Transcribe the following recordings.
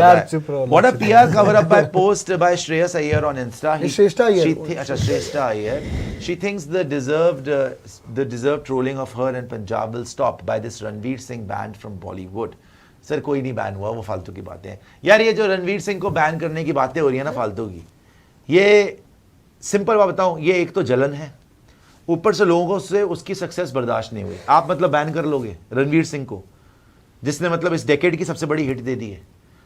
What a PR cover up by post by Shreyas Iyer on Insta. Shrestha Iyer. Shrestha Iyer. She thinks the deserved trolling of her and Punjab will stop by this Ranveer Singh ban from Bollywood. Sir कोई नहीं ban हुआ, वो फालतू की बातें हैं यार। ये जो रणवीर सिंह को बैन करने की बातें हो रही है ना फालतू की, ये सिंपल बात बताऊं, ये एक तो जलन है, ऊपर से लोगों से उसकी सक्सेस बर्दाश्त नहीं हुई। आप मतलब बैन कर लोगे रणवीर सिंह को, जिसने मतलब इस डेकेड की सबसे बड़ी हिट दे दी है,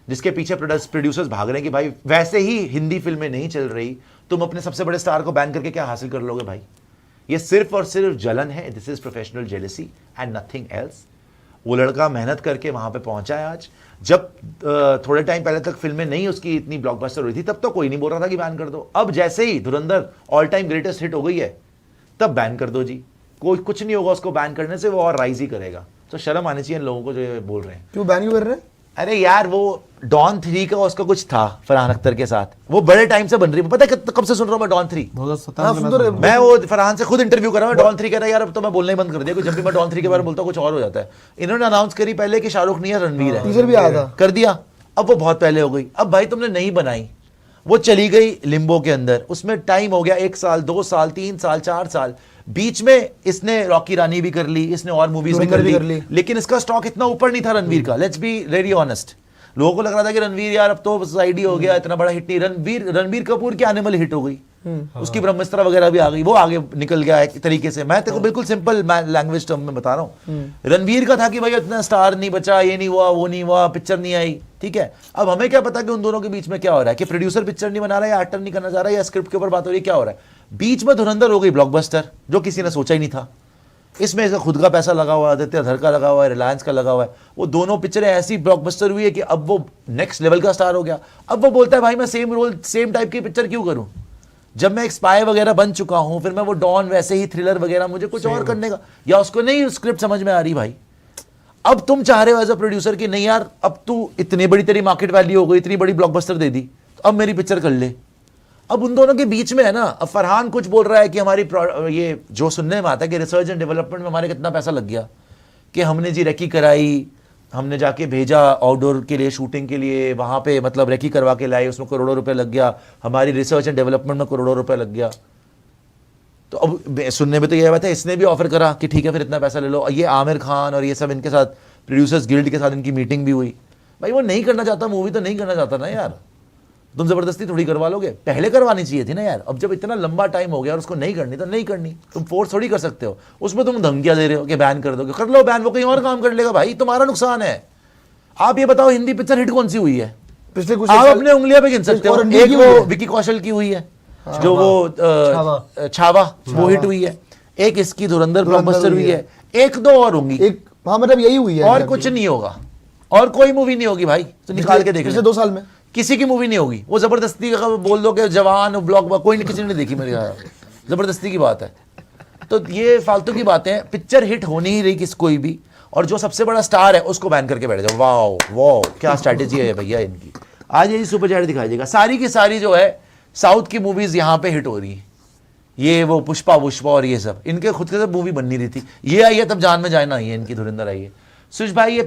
जिसके पीछे प्रोड्यूसर्स भाग रहे हैं कि भाई वैसे ही हिंदी फिल्में नहीं चल रही, तुम अपने सबसे बड़े स्टार को बैन करके क्या हासिल कर लोगे भाई। ये सिर्फ और सिर्फ जलन है। This is professional jealousy and nothing else. वो लड़का मेहनत करके वहां पे पहुंचा है आज। जब थोड़े टाइम पहले तक फिल्में नहीं उसकी इतनी ब्लॉकबस्टर हुई थी, तब तो कोई नहीं बोल रहा था कि बैन कर दो। अब जैसे ही धुरंधर ऑल टाइम ग्रेटेस्ट हिट हो गई है, तब बैन कर दो जी। कोई कुछ नहीं होगा उसको बैन करने से, वो और राइज ही करेगा। तो शर्म आनी चाहिए इन लोगों को जो ये बोल रहे हैं। क्यों बैन क्यों कर रहे हैं? अरे यार वो डॉन 3 का उसका कुछ था फरहान अख्तर के साथ, वो बड़े टाइम से बन रही है। पता है कब से सुन रहा हूँ मैं डॉन 3? 2017 मैं वो फरहान से खुद इंटरव्यू कर रहा हूँ। डॉन 3 कह रहा है यार अब तो मैं बोलना ही बंद कर दिया, जब भी मैं डॉन 3 के बारे में बोलता हूँ कुछ और हो जाता है। इन्होंने अनाउंस करी पहले कि शाहरुख नहीं है, रणवीर है, टीजर भी आया था, कर दिया। अब वो बहुत पहले हो गई। अब भाई तुमने नहीं बनाई, वो चली गई लिम्बो के अंदर, उसमें टाइम हो गया 1 साल 2 साल 3 साल 4 साल। बीच में इसने रॉकी रानी भी कर ली, इसने और मूवीज भी कर ली, लेकिन इसका स्टॉक इतना ऊपर नहीं था रणवीर का। Let's be very honest. लोगों को लग रहा था कि रणवीर यार अब तो साइड ही हो गया, इतना बड़ा हिट नहीं। रणवीर कपूर की आने वाली हिट हो गई, उसकी ब्रह्मास्त्र वगैरह भी आ गई, वो आगे निकल गया एक तरीके से। मैं तेरे को बिल्कुल सिंपल लैंग्वेज टर्म में बता रहा हूँ। रणवीर का था कि भाई इतना स्टार नहीं बचा, ये नहीं हुआ, वो नहीं हुआ, पिक्चर नहीं आई, ठीक है। अब हमें क्या पता कि उन दोनों के बीच में क्या हो रहा है, कि प्रोड्यूसर पिक्चर नहीं बना रहा है या एक्टर नहीं करना चाह रहा है या स्क्रिप्ट के ऊपर बात हो रही है, क्या हो रहा है। बीच में धुरंधर हो गई ब्लॉकबस्टर, जो किसी ने सोचा ही नहीं था। इसमें इसका खुद का पैसा लगा हुआ है, आदित्य धर का लगा हुआ है, रिलायंस का लगा हुआ है। वो दोनों पिक्चरें ऐसी ब्लॉकबस्टर हुई है कि अब वो नेक्स्ट लेवल का स्टार हो गया। अब वो बोलता है भाई मैं सेम रोल सेम टाइप की पिक्चर क्यों करूं, जब मैं एक स्पाई वगैरह बन चुका हूं, फिर मैं वो डॉन वैसे ही थ्रिलर वगैरह, मुझे कुछ और करने का, या उसको नहीं स्क्रिप्ट समझ में आ रही भाई। अब तुम चाह रहे हो एज अ प्रोड्यूसर कि नहीं यार अब तू इतनी बड़ी तेरी मार्केट वैल्यू हो गई, इतनी बड़ी ब्लॉकबस्टर दे दी, तो अब मेरी पिक्चर कर ले। अब उन दोनों के बीच में है ना, अब फरहान कुछ बोल रहा है कि हमारी ये जो सुनने में आता है कि रिसर्च एंड डेवलपमेंट में हमारे कितना पैसा लग गया, कि हमने जी रेकी कराई, हमने जाके भेजा आउटडोर के लिए शूटिंग के लिए, वहाँ पे मतलब रेकी करवा के लाए, उसमें करोड़ों रुपए लग गया, हमारी रिसर्च एंड डेवलपमेंट में करोड़ों रुपए लग गया। तो अब सुनने में तो यह बात है, इसने भी ऑफर करा कि ठीक है फिर इतना पैसा ले लो। ये आमिर खान और ये सब इनके साथ प्रोड्यूसर्स गिल्ड के साथ इनकी मीटिंग भी हुई। भाई वो नहीं करना चाहता मूवी तो नहीं करना चाहता ना यार, तुम जबरदस्ती थोड़ी करवा लोगे, पहले करवानी चाहिए थी ना यार। अब जब इतना लंबा टाइम हो गया और उसको नहीं करनी तो नहीं करनी, तुम फोर्स थोड़ी कर सकते हो। उसमें तुम धमकियां दे रहे हो कि बैन कर दोगे, कर लो बैन, वो कहीं और काम कर लेगा भाई, तुम्हारा नुकसान है। आप ये बताओ हिंदी पिक्चर हिट कौन सी हुई है पिछले कुछ आप अपने उंगलियों पे गिन सकते हो। एक वो विकी कौशल की हुई है, जो वो छावा, वो हिट हुई है। एक इसकी धुरंधर ब्लॉकबस्टर हुई है, 1-2 और होंगी। हाँ मतलब यही हुई है, और कुछ नहीं होगा, और कोई मूवी नहीं होगी भाई। तो निकाल के देख, पिछले 2 साल में किसी की मूवी नहीं होगी। वो जबरदस्ती का बोल दो कि जवान ब्लॉक, कोई किसी ने देखी मेरे यहाँ, जबरदस्ती की बात है। तो ये फालतू की बातें हैं। पिक्चर हिट होनी ही रही किस कोई भी, और जो सबसे बड़ा स्टार है उसको बैन करके बैठ जाओ। वाह वाह क्या स्ट्रैटेजी है भैया इनकी। आज यही सुपर चैट दिखाई देगा, सारी की सारी जो है साउथ की मूवीज यहाँ पे हिट हो रही है। ये वो पुष्पा और ये सब, इनके खुद के सब मूवी बन नहीं रही थी। ये आई है तब जान में जाए ना, ये इनकी धुरंधर आई है। सुश भाई ये